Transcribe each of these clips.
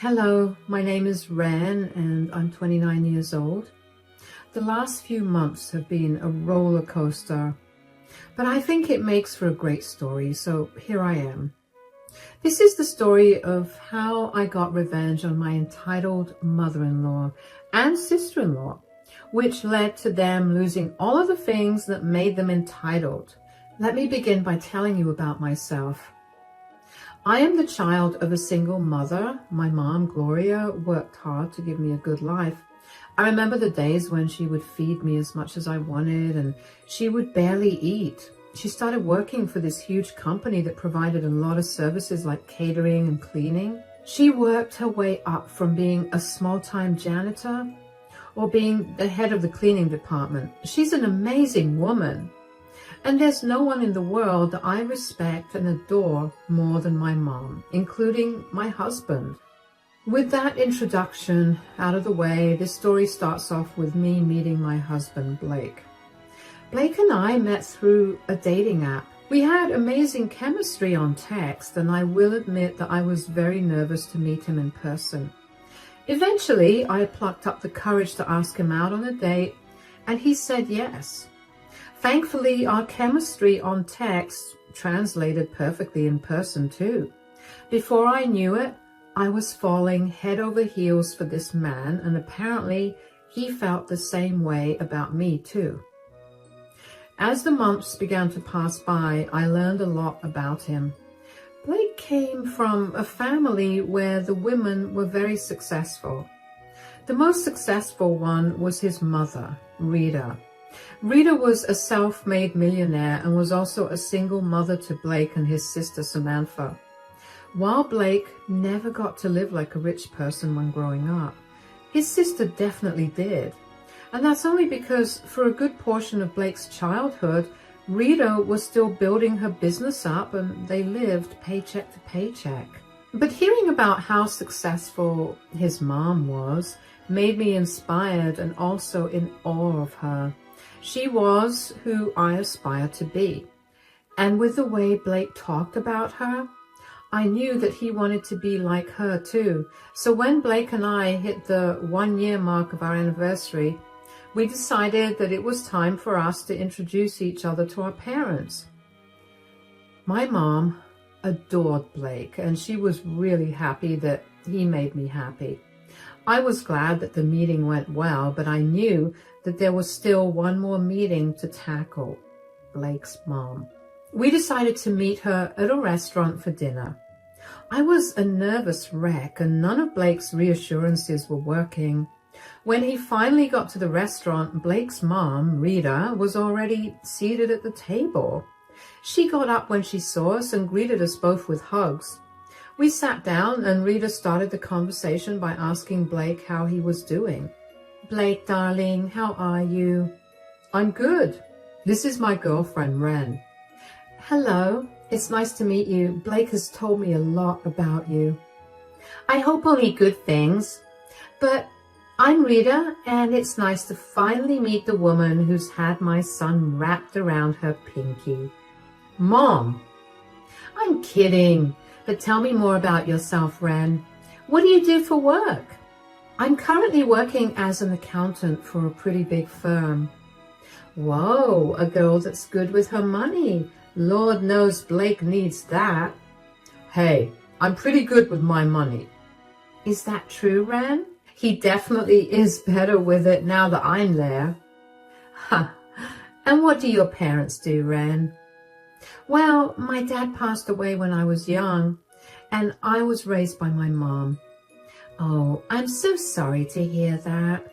Hello, my name is Ren and I'm 29 years old. The last few months have been a roller coaster, but I think it makes for a great story, so here I am. This is the story of how I got revenge on my entitled mother-in-law and sister-in-law, which led to them losing all of the things that made them entitled. Let me begin by telling you about myself. I am the child of a single mother. My mom, Gloria, worked hard to give me a good life. I remember the days when she would feed me as much as I wanted and she would barely eat. She started working for this huge company that provided a lot of services like catering and cleaning. She worked her way up from being a small-time janitor or being the head of the cleaning department. She's an amazing woman. And there's no one in the world that I respect and adore more than my mom, including my husband. With that introduction out of the way, this story starts off with me meeting my husband, Blake. Blake and I met through a dating app. We had amazing chemistry on text, and I will admit that I was very nervous to meet him in person. Eventually, I plucked up the courage to ask him out on a date, and he said yes. Thankfully, our chemistry on text translated perfectly in person too. Before I knew it, I was falling head over heels for this man, and apparently he felt the same way about me too. As the months began to pass by, I learned a lot about him. Blake came from a family where the women were very successful. The most successful one was his mother, Rita. Rita was a self-made millionaire and was also a single mother to Blake and his sister Samantha. While Blake never got to live like a rich person when growing up, his sister definitely did. And that's only because for a good portion of Blake's childhood, Rita was still building her business up and they lived paycheck to paycheck. But hearing about how successful his mom was made me inspired and also in awe of her. She was who I aspired to be. And with the way Blake talked about her, I knew that he wanted to be like her too. So when Blake and I hit the 1-year mark of our anniversary, we decided that it was time for us to introduce each other to our parents. My mom adored Blake, and she was really happy that he made me happy. I was glad that the meeting went well, but I knew that there was still one more meeting to tackle, Blake's mom. We decided to meet her at a restaurant for dinner. I was a nervous wreck and none of Blake's reassurances were working. When he finally got to the restaurant, Blake's mom, Rita, was already seated at the table. She got up when she saw us and greeted us both with hugs. We sat down and Rita started the conversation by asking Blake how he was doing. Blake, darling, how are you? I'm good. This is my girlfriend, Ren. Hello, it's nice to meet you. Blake has told me a lot about you. I hope only good things. But I'm Rita, and it's nice to finally meet the woman who's had my son wrapped around her pinky. Mom! I'm kidding. But tell me more about yourself, Ren. What do you do for work? I'm currently working as an accountant for a pretty big firm. Whoa, a girl that's good with her money. Lord knows Blake needs that. Hey, I'm pretty good with my money. Is that true, Ren? He definitely is better with it now that I'm there. Ha! And what do your parents do, Ren? Well, my dad passed away when I was young, and I was raised by my mom. Oh, I'm so sorry to hear that.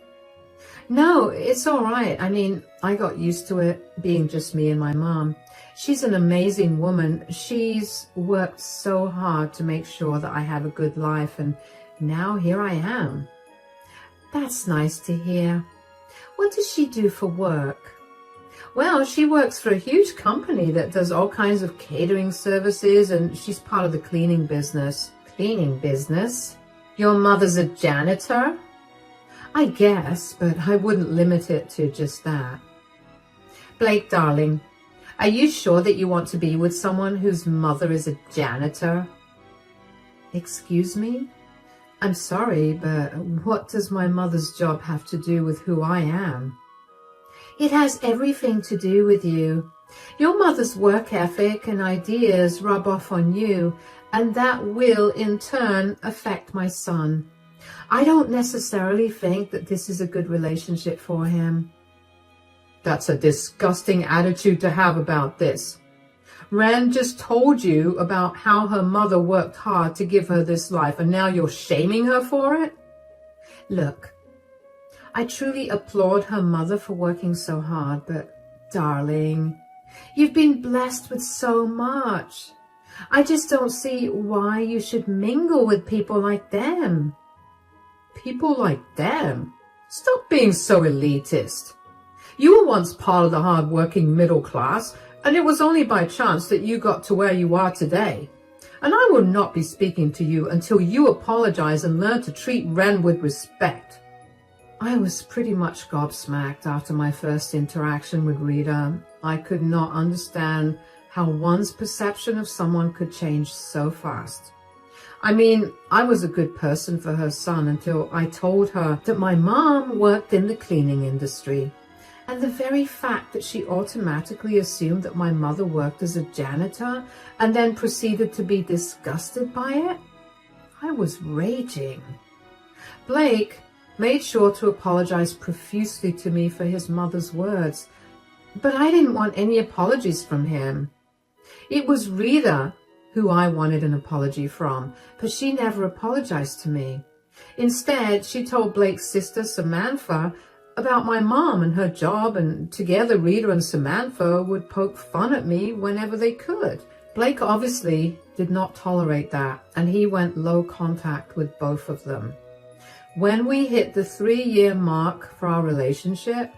No, it's all right. I mean, I got used to it being just me and my mom. She's an amazing woman. She's worked so hard to make sure that I have a good life, and now here I am. That's nice to hear. What does she do for work? Well, she works for a huge company that does all kinds of catering services, and she's part of the cleaning business. Cleaning business? Your mother's a janitor? I guess, but I wouldn't limit it to just that. Blake, darling, are you sure that you want to be with someone whose mother is a janitor? Excuse me? I'm sorry, but what does my mother's job have to do with who I am? It has everything to do with you. Your mother's work ethic and ideas rub off on you, and that will, in turn, affect my son. I don't necessarily think that this is a good relationship for him. That's a disgusting attitude to have about this. Ren just told you about how her mother worked hard to give her this life, and now you're shaming her for it? Look, I truly applaud her mother for working so hard, but darling, you've been blessed with so much. I just don't see why you should mingle with people like them. People like them? Stop being so elitist. You were once part of the hard-working middle class, and it was only by chance that you got to where you are today. And I will not be speaking to you until you apologize and learn to treat Ren with respect. I was pretty much gobsmacked after my first interaction with Rita. I could not understand how one's perception of someone could change so fast. I mean, I was a good person for her son until I told her that my mom worked in the cleaning industry. And the very fact that she automatically assumed that my mother worked as a janitor and then proceeded to be disgusted by it, I was raging. Blake made sure to apologize profusely to me for his mother's words, but I didn't want any apologies from him. It was Rita who I wanted an apology from, but she never apologized to me. Instead, she told Blake's sister, Samantha, about my mom and her job, and together Rita and Samantha would poke fun at me whenever they could. Blake obviously did not tolerate that, and he went low contact with both of them. When we hit the 3-year mark for our relationship,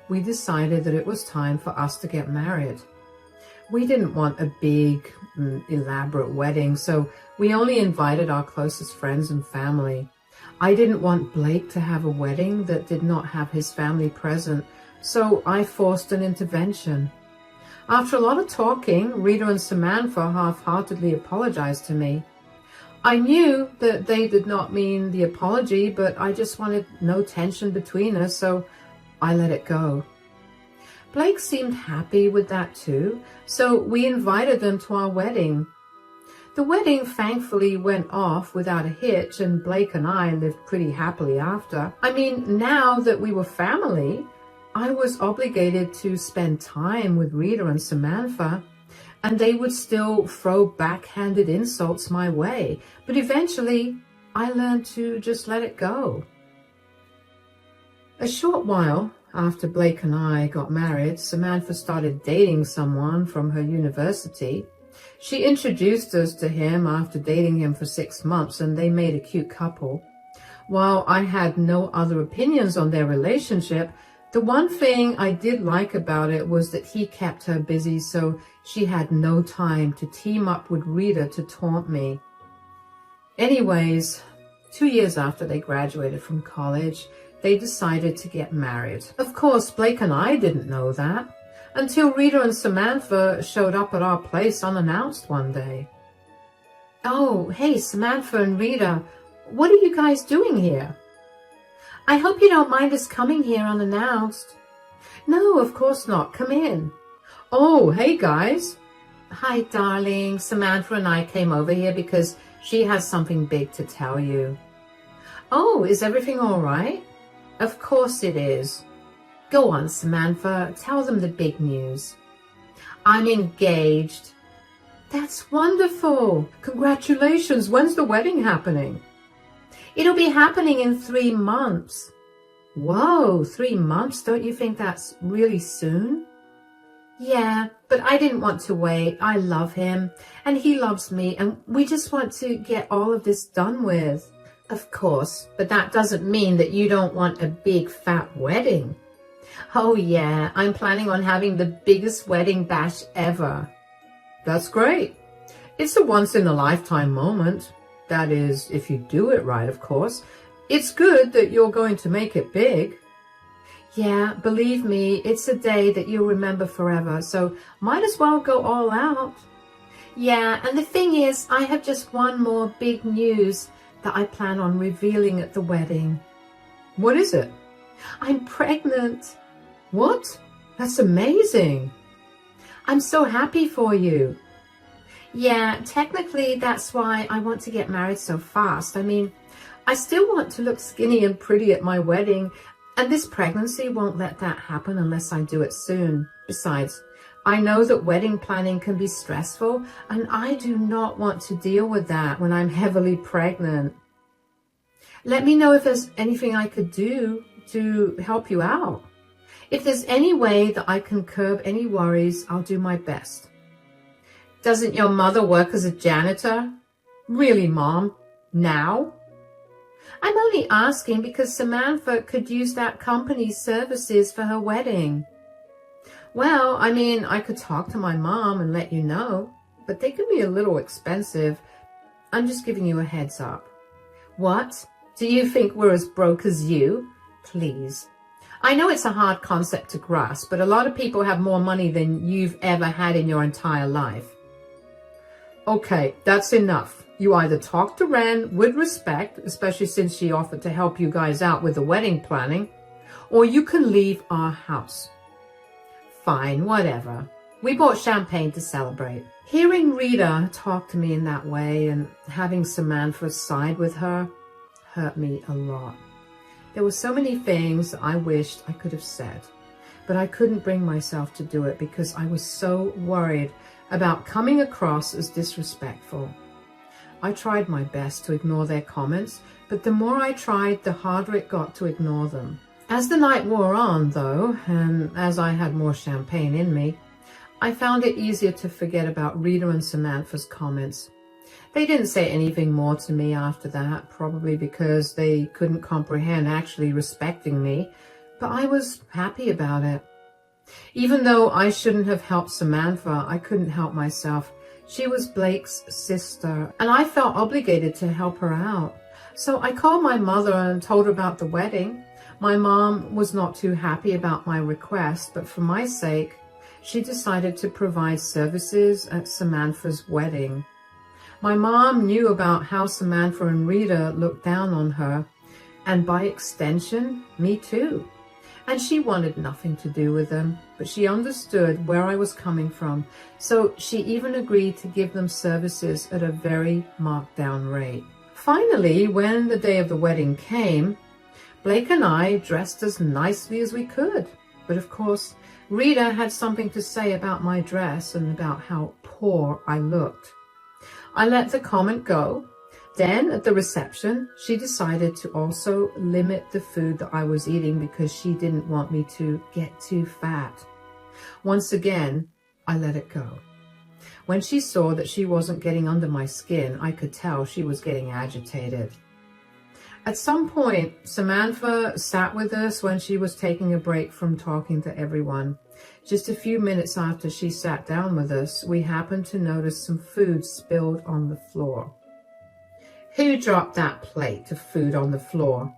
we decided that it was time for us to get married. We didn't want a big, elaborate wedding, so we only invited our closest friends and family. I didn't want Blake to have a wedding that did not have his family present, so I forced an intervention. After a lot of talking, Rita and Samantha half-heartedly apologized to me. I knew that they did not mean the apology, but I just wanted no tension between us, so I let it go. Blake seemed happy with that too, so we invited them to our wedding. The wedding thankfully went off without a hitch, and Blake and I lived pretty happily after. I mean, now that we were family, I was obligated to spend time with Rita and Samantha, and they would still throw backhanded insults my way. But eventually, I learned to just let it go. A short while after Blake and I got married, Samantha started dating someone from her university. She introduced us to him after dating him for 6 months, and they made a cute couple. While I had no other opinions on their relationship, the one thing I did like about it was that he kept her busy, so she had no time to team up with Rita to taunt me. Anyways, 2 years after they graduated from college, they decided to get married. Of course, Blake and I didn't know that until Rita and Samantha showed up at our place unannounced one day. "Oh, hey, Samantha and Rita, what are you guys doing here?" "I hope you don't mind us coming here unannounced." "No, of course not. Come in." "Oh, hey, guys." "Hi, darling. Samantha and I came over here because she has something big to tell you." "Oh, is everything all right?" "Of course it is." "Go on, Samantha. Tell them the big news." "I'm engaged." "That's wonderful. Congratulations. When's the wedding happening?" "It'll be happening in 3 months." "Whoa, 3 months? Don't you think that's really soon?" "Yeah, but I didn't want to wait. I love him, and he loves me, and we just want to get all of this done with." "Of course, but that doesn't mean that you don't want a big fat wedding." "Oh yeah, I'm planning on having the biggest wedding bash ever." "That's great. It's a once-in-a-lifetime moment. That is, if you do it right, of course. It's good that you're going to make it big." "Yeah, believe me, it's a day that you'll remember forever, so might as well go all out." "Yeah, and the thing is, I have just one more big news. that I plan on revealing at the wedding. What is it? I'm pregnant. What? That's amazing. I'm so happy for you. Yeah, technically that's why I want to get married so fast. I mean, I still want to look skinny and pretty at my wedding, and this pregnancy won't let that happen unless I do it soon. Besides, I know that wedding planning can be stressful, and I do not want to deal with that when I'm heavily pregnant. Let me know if there's anything I could do to help you out. If there's any way that I can curb any worries, I'll do my best. Doesn't your mother work as a janitor? Really, Mom? Now? I'm only asking because Samantha could use that company's services for her wedding. Well, I mean, I could talk to my mom and let you know, but they could be a little expensive. I'm just giving you a heads up. What? Do you think we're as broke as you? Please. I know it's a hard concept to grasp, but a lot of people have more money than you've ever had in your entire life. Okay, that's enough. You either talk to Ren with respect, especially since she offered to help you guys out with the wedding planning, or you can leave our house. Fine, whatever. We bought champagne to celebrate. Hearing Rita talk to me in that way and having Samantha side with her hurt me a lot. There were so many things I wished I could have said, but I couldn't bring myself to do it because I was so worried about coming across as disrespectful. I tried my best to ignore their comments, but the more I tried, the harder it got to ignore them. As the night wore on, though, and as I had more champagne in me, I found it easier to forget about Rita and Samantha's comments. They didn't say anything more to me after that, probably because they couldn't comprehend actually respecting me, but I was happy about it. Even though I shouldn't have helped Samantha, I couldn't help myself. She was Blake's sister, and I felt obligated to help her out. So I called my mother and told her about the wedding. My mom was not too happy about my request, but for my sake, she decided to provide services at Samantha's wedding. My mom knew about how Samantha and Rita looked down on her, and by extension, me too. And she wanted nothing to do with them, but she understood where I was coming from, so she even agreed to give them services at a very marked down rate. Finally, when the day of the wedding came, Blake and I dressed as nicely as we could. But of course, Rita had something to say about my dress and about how poor I looked. I let the comment go. Then at the reception, she decided to also limit the food that I was eating because she didn't want me to get too fat. Once again, I let it go. When she saw that she wasn't getting under my skin, I could tell she was getting agitated. At some point, Samantha sat with us when she was taking a break from talking to everyone. Just a few minutes after she sat down with us, we happened to notice some food spilled on the floor. Who dropped that plate of food on the floor?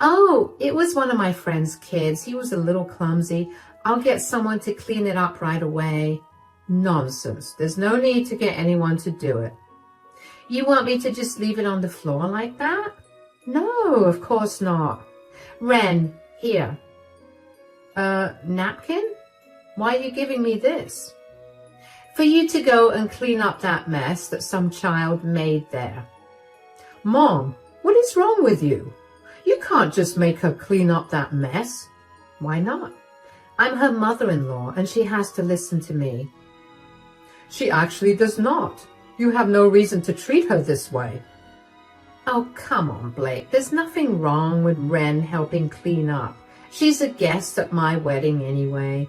Oh, it was one of my friend's kids. He was a little clumsy. I'll get someone to clean it up right away. Nonsense. There's no need to get anyone to do it. You want me to just leave it on the floor like that? No, of course not. Ren, here. Napkin? Why are you giving me this? For you to go and clean up that mess that some child made there. Mom, what is wrong with you? You can't just make her clean up that mess. Why not? I'm her mother-in-law and she has to listen to me. She actually does not. You have no reason to treat her this way. Oh, come on, Blake. There's nothing wrong with Ren helping clean up. She's a guest at my wedding anyway.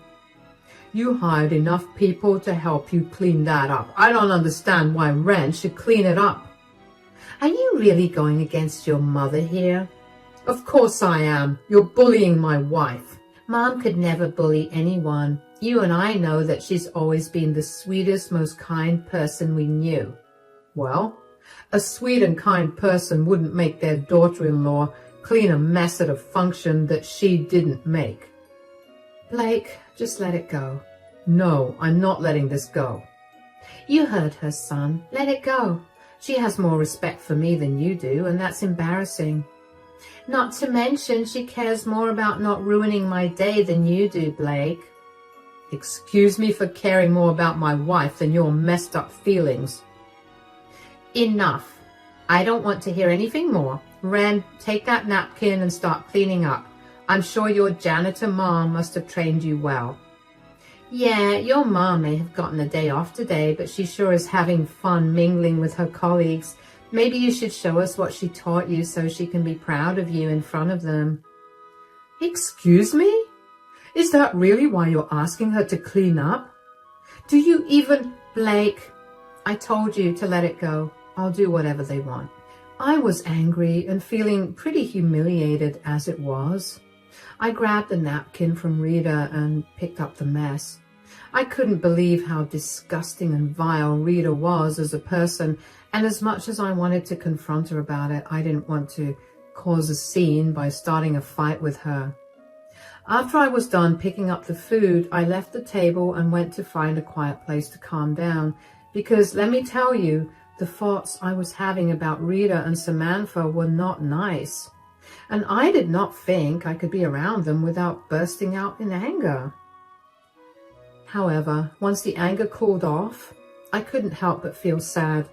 You hired enough people to help you clean that up. I don't understand why Ren should clean it up. Are you really going against your mother here? Of course I am. You're bullying my wife. Mom could never bully anyone. You and I know that she's always been the sweetest, most kind person we knew. Well, a sweet and kind person wouldn't make their daughter-in-law clean a mess at a function that she didn't make. Blake, just let it go. No, I'm not letting this go. You heard her, son. Let it go. She has more respect for me than you do, and that's embarrassing. Not to mention she cares more about not ruining my day than you do, Blake. Excuse me for caring more about my wife than your messed up feelings. Enough. I don't want to hear anything more. Ren, take that napkin and start cleaning up. I'm sure your janitor mom must have trained you well. Yeah, your mom may have gotten a day off today, but she sure is having fun mingling with her colleagues. Maybe you should show us what she taught you so she can be proud of you in front of them. Excuse me? Is that really why you're asking her to clean up? Do you even... Blake, I told you to let it go. I'll do whatever they want. I was angry and feeling pretty humiliated as it was. I grabbed the napkin from Rita and picked up the mess. I couldn't believe how disgusting and vile Rita was as a person, and as much as I wanted to confront her about it, I didn't want to cause a scene by starting a fight with her. After I was done picking up the food, I left the table and went to find a quiet place to calm down, because let me tell you, the thoughts I was having about Rita and Samantha were not nice, and I did not think I could be around them without bursting out in anger. However, once the anger cooled off, I couldn't help but feel sad.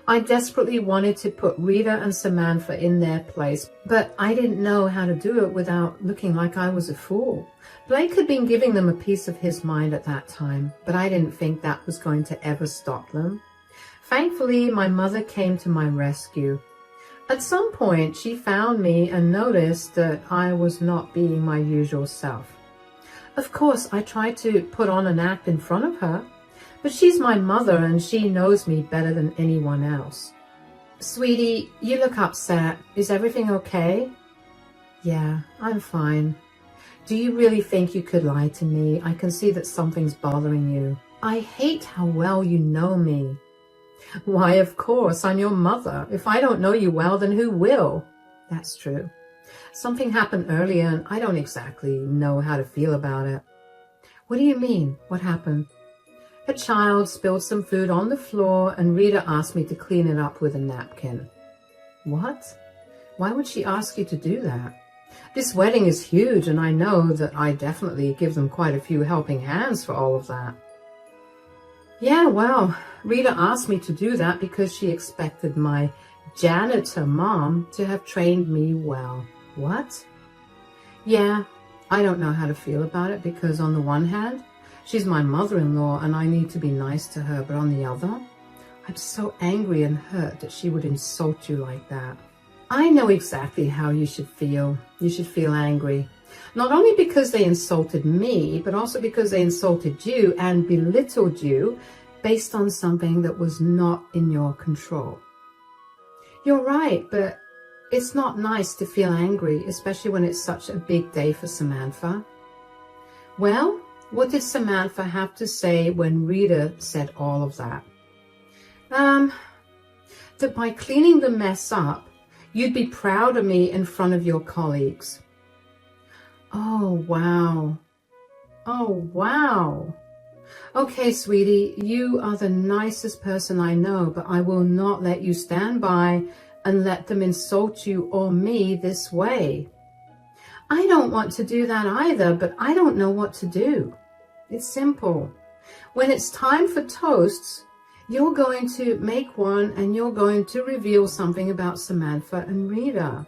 I desperately wanted to put Rita and Samantha in their place, but I didn't know how to do it without looking like I was a fool. Blake had been giving them a piece of his mind at that time, but I didn't think that was going to ever stop them. Thankfully, my mother came to my rescue. At some point, she found me and noticed that I was not being my usual self. Of course, I tried to put on an act in front of her, but she's my mother and she knows me better than anyone else. Sweetie, you look upset. Is everything okay? Yeah, I'm fine. Do you really think you could lie to me? I can see that something's bothering you. I hate how well you know me. Why, of course, I'm your mother. If I don't know you well, then who will? That's true. Something happened earlier and I don't exactly know how to feel about it. What do you mean? What happened? A child spilled some food on the floor and Rita asked me to clean it up with a napkin. What? Why would she ask you to do that? This wedding is huge and I know that I definitely give them quite a few helping hands for all of that. Yeah, well, Rita asked me to do that because she expected my janitor mom to have trained me well. What? Yeah, I don't know how to feel about it because on the one hand, she's my mother-in-law and I need to be nice to her, but on the other, I'm so angry and hurt that she would insult you like that. I know exactly how you should feel. You should feel angry. Not only because they insulted me, but also because they insulted you and belittled you based on something that was not in your control. You're right, but it's not nice to feel angry, especially when it's such a big day for Samantha. Well, what did Samantha have to say when Rita said all of that? That by cleaning the mess up, you'd be proud of me in front of your colleagues. Oh, wow. Oh, wow. Okay, sweetie, you are the nicest person I know, but I will not let you stand by and let them insult you or me this way. I don't want to do that either, but I don't know what to do. It's simple. When it's time for toasts, you're going to make one and you're going to reveal something about Samantha and Rita.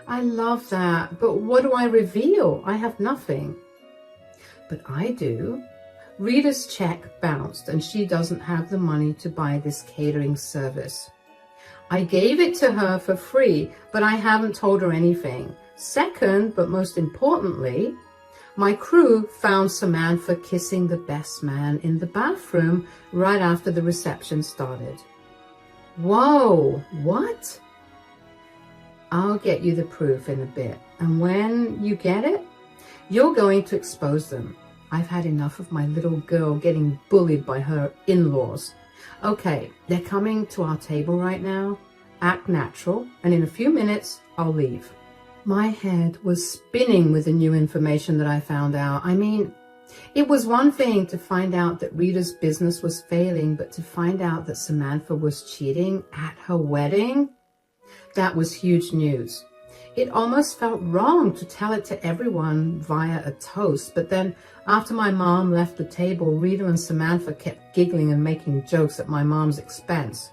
I love that, but what do I reveal? I have nothing. But I do. Rita's check bounced and she doesn't have the money to buy this catering service. I gave it to her for free, but I haven't told her anything. Second, but most importantly, my crew found Samantha kissing the best man in the bathroom right after the reception started. Whoa, what? I'll get you the proof in a bit, and when you get it, you're going to expose them. I've had enough of my little girl getting bullied by her in-laws. Okay, they're coming to our table right now. Act natural, and in a few minutes, I'll leave. My head was spinning with the new information that I found out. I mean, It was one thing to find out that Rita's business was failing, but to find out that Samantha was cheating at her wedding, that was huge news. It almost felt wrong to tell it to everyone via a toast, but then after my mom left the table, Rita and Samantha kept giggling and making jokes at my mom's expense.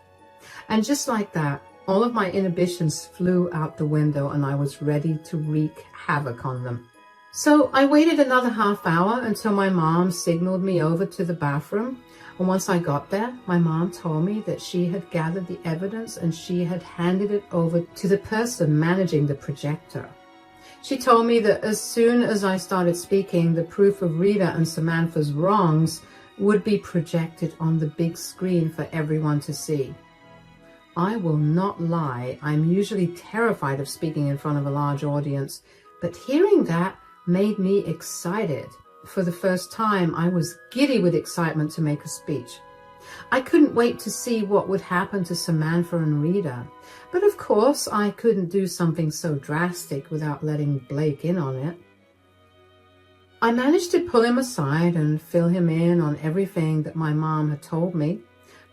And just like that, all of my inhibitions flew out the window and I was ready to wreak havoc on them. So I waited another half hour until my mom signaled me over to the bathroom. And once I got there, my mom told me that she had gathered the evidence and she had handed it over to the person managing the projector. She told me that as soon as I started speaking, the proof of Rita and Samantha's wrongs would be projected on the big screen for everyone to see. I will not lie, I'm usually terrified of speaking in front of a large audience, but hearing that made me excited. For the first time, I was giddy with excitement to make a speech. I couldn't wait to see what would happen to Samantha and Rita. But of course, I couldn't do something so drastic without letting Blake in on it. I managed to pull him aside and fill him in on everything that my mom had told me.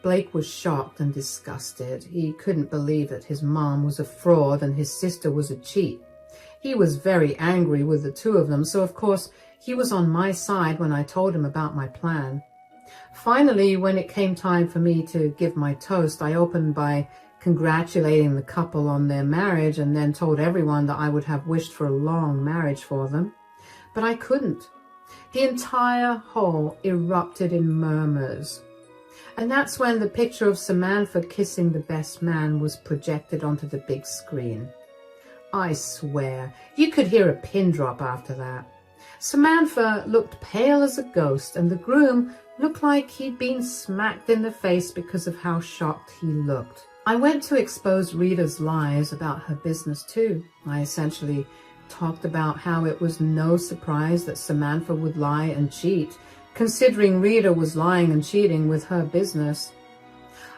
Blake was shocked and disgusted. He couldn't believe that his mom was a fraud and his sister was a cheat. He was very angry with the two of them, so of course he was on my side when I told him about my plan. Finally, when it came time for me to give my toast, I opened by congratulating the couple on their marriage and then told everyone that I would have wished for a long marriage for them. But I couldn't. The entire hall erupted in murmurs. And that's when the picture of Samantha kissing the best man was projected onto the big screen. I swear, you could hear a pin drop after that. Samantha looked pale as a ghost, and the groom looked like he'd been smacked in the face because of how shocked he looked. I went to expose Rita's lies about her business too. I essentially talked about how it was no surprise that Samantha would lie and cheat, considering Rita was lying and cheating with her business.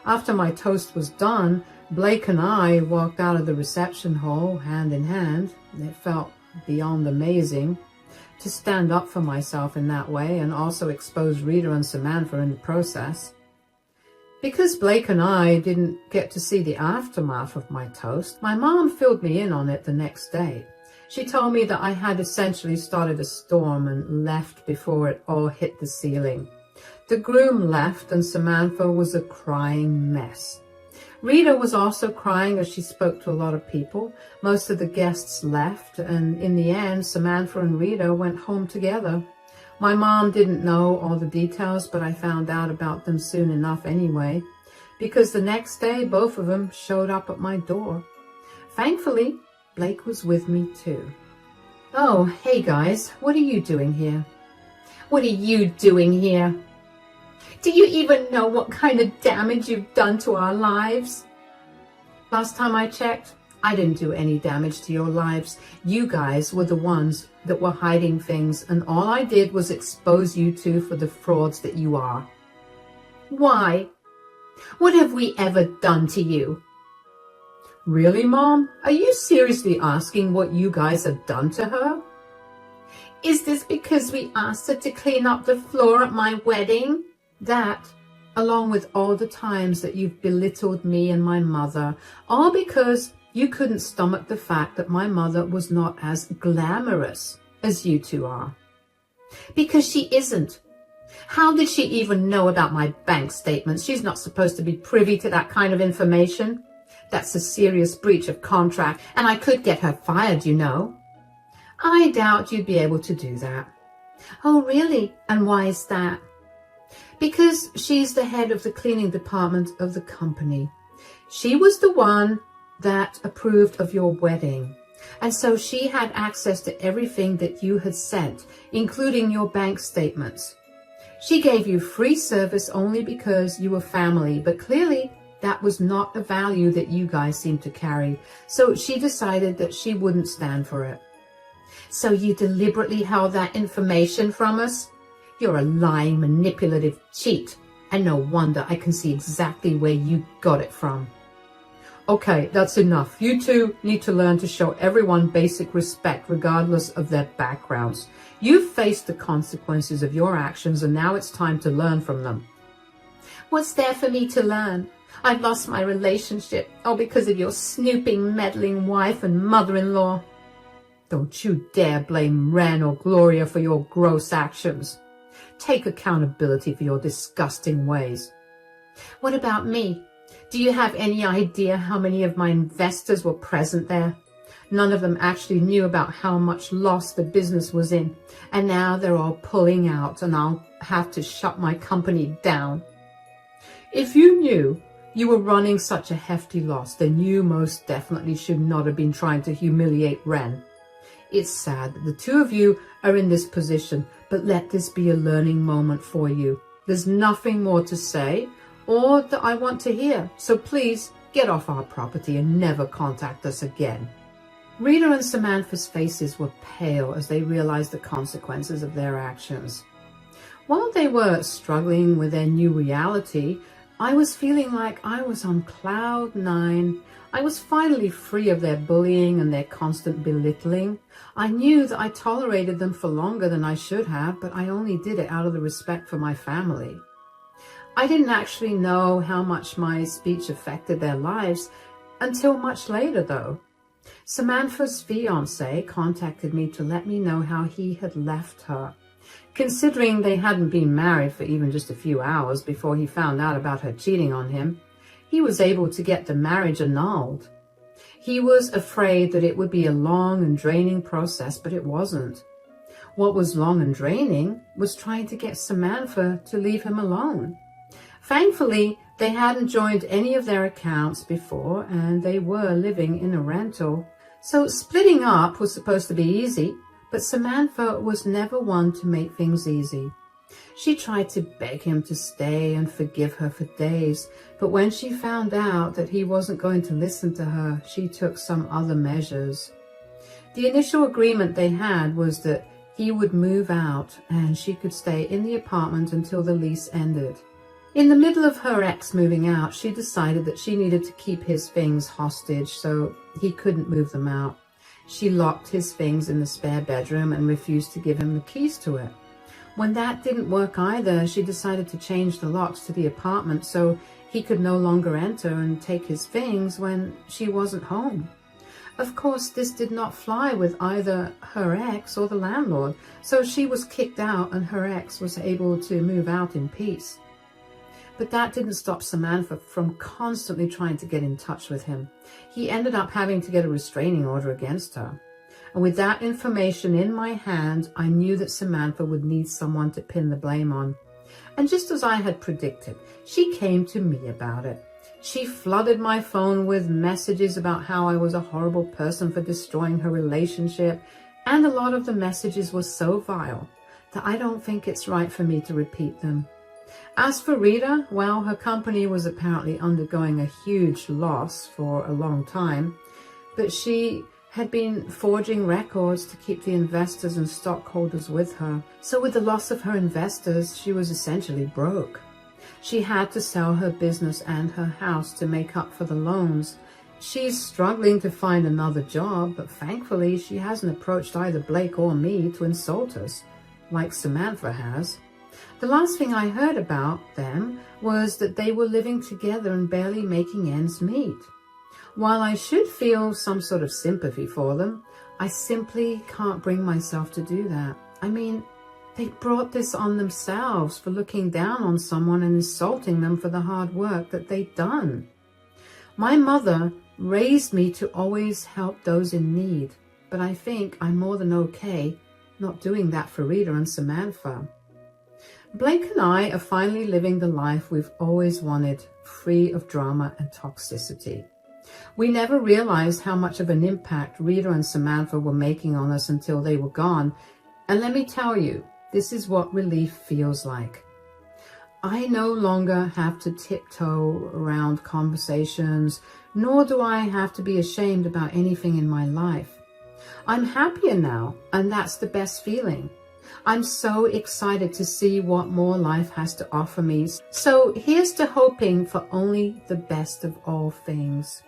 After my toast was done, Blake and I walked out of the reception hall hand in hand. It felt beyond amazing to stand up for myself in that way and also expose Rita and Samantha in the process. Because Blake and I didn't get to see the aftermath of my toast, my mom filled me in on it the next day. She told me that I had essentially started a storm and left before it all hit the ceiling. The groom left and Samantha was a crying mess. Rita was also crying as she spoke to a lot of people. Most of the guests left, and in the end, Samantha and Rita went home together. My mom didn't know all the details, but I found out about them soon enough anyway, because the next day, both of them showed up at my door. Thankfully, Blake was with me too. Oh, hey guys, what are you doing here? What are you doing here? Do you even know what kind of damage you've done to our lives? Last time I checked, I didn't do any damage to your lives. You guys were the ones that were hiding things, and all I did was expose you two for the frauds that you are. Why? What have we ever done to you? Really, Mom? Are you seriously asking what you guys have done to her? Is this because we asked her to clean up the floor at my wedding? That, along with all the times that you've belittled me and my mother, all because you couldn't stomach the fact that my mother was not as glamorous as you two are. Because she isn't. How did she even know about my bank statements? She's not supposed to be privy to that kind of information. That's a serious breach of contract, and I could get her fired, you know. I doubt you'd be able to do that. Oh, really? And why is that? Because she's the head of the cleaning department of the company. She was the one that approved of your wedding. And so she had access to everything that you had sent, including your bank statements. She gave you free service only because you were family, but clearly that was not a value that you guys seemed to carry. So she decided that she wouldn't stand for it. So you deliberately held that information from us? You're a lying, manipulative cheat, and no wonder I can see exactly where you got it from. Okay, that's enough. You two need to learn to show everyone basic respect regardless of their backgrounds. You've faced the consequences of your actions and now it's time to learn from them. What's there for me to learn? I've lost my relationship, all because of your snooping, meddling wife and mother-in-law. Don't you dare blame Ren or Gloria for your gross actions. Take accountability for your disgusting ways. What about me? Do you have any idea how many of my investors were present there? None of them actually knew about how much loss the business was in, and now they're all pulling out and I'll have to shut my company down. If you knew you were running such a hefty loss, then you most definitely should not have been trying to humiliate Ren. It's sad that the two of you are in this position, but let this be a learning moment for you. There's nothing more to say or that I want to hear, so please get off our property and never contact us again. Rita and Samantha's faces were pale as they realized the consequences of their actions. While they were struggling with their new reality, I was feeling like I was on cloud 9. I was finally free of their bullying and their constant belittling. I knew that I tolerated them for longer than I should have, but I only did it out of the respect for my family. I didn't actually know how much my speech affected their lives until much later, though. Samantha's fiancé contacted me to let me know how he had left her. Considering they hadn't been married for even just a few hours before he found out about her cheating on him, he was able to get the marriage annulled. He was afraid that it would be a long and draining process, but it wasn't. What was long and draining was trying to get Samantha to leave him alone. Thankfully, they hadn't joined any of their accounts before, and they were living in a rental. So splitting up was supposed to be easy, but Samantha was never one to make things easy. She tried to beg him to stay and forgive her for days, but when she found out that he wasn't going to listen to her, she took some other measures. The initial agreement they had was that he would move out and she could stay in the apartment until the lease ended. In the middle of her ex moving out, she decided that she needed to keep his things hostage so he couldn't move them out. She locked his things in the spare bedroom and refused to give him the keys to it. When that didn't work either, she decided to change the locks to the apartment so he could no longer enter and take his things when she wasn't home. Of course, this did not fly with either her ex or the landlord, so she was kicked out and her ex was able to move out in peace. But that didn't stop Samantha from constantly trying to get in touch with him. He ended up having to get a restraining order against her. And with that information in my hand, I knew that Samantha would need someone to pin the blame on. And just as I had predicted, she came to me about it. She flooded my phone with messages about how I was a horrible person for destroying her relationship, and a lot of the messages were so vile that I don't think it's right for me to repeat them. As for Rita, well, her company was apparently undergoing a huge loss for a long time, but she had been forging records to keep the investors and stockholders with her. So with the loss of her investors, she was essentially broke. She had to sell her business and her house to make up for the loans. She's struggling to find another job, but thankfully she hasn't approached either Blake or me to insult us, like Samantha has. The last thing I heard about them was that they were living together and barely making ends meet. While I should feel some sort of sympathy for them, I simply can't bring myself to do that. I mean, they brought this on themselves for looking down on someone and insulting them for the hard work that they'd done. My mother raised me to always help those in need, but I think I'm more than okay not doing that for Rita and Samantha. Blake and I are finally living the life we've always wanted, free of drama and toxicity. We never realized how much of an impact Rita and Samantha were making on us until they were gone. And let me tell you, this is what relief feels like. I no longer have to tiptoe around conversations, nor do I have to be ashamed about anything in my life. I'm happier now, and that's the best feeling. I'm so excited to see what more life has to offer me. So here's to hoping for only the best of all things.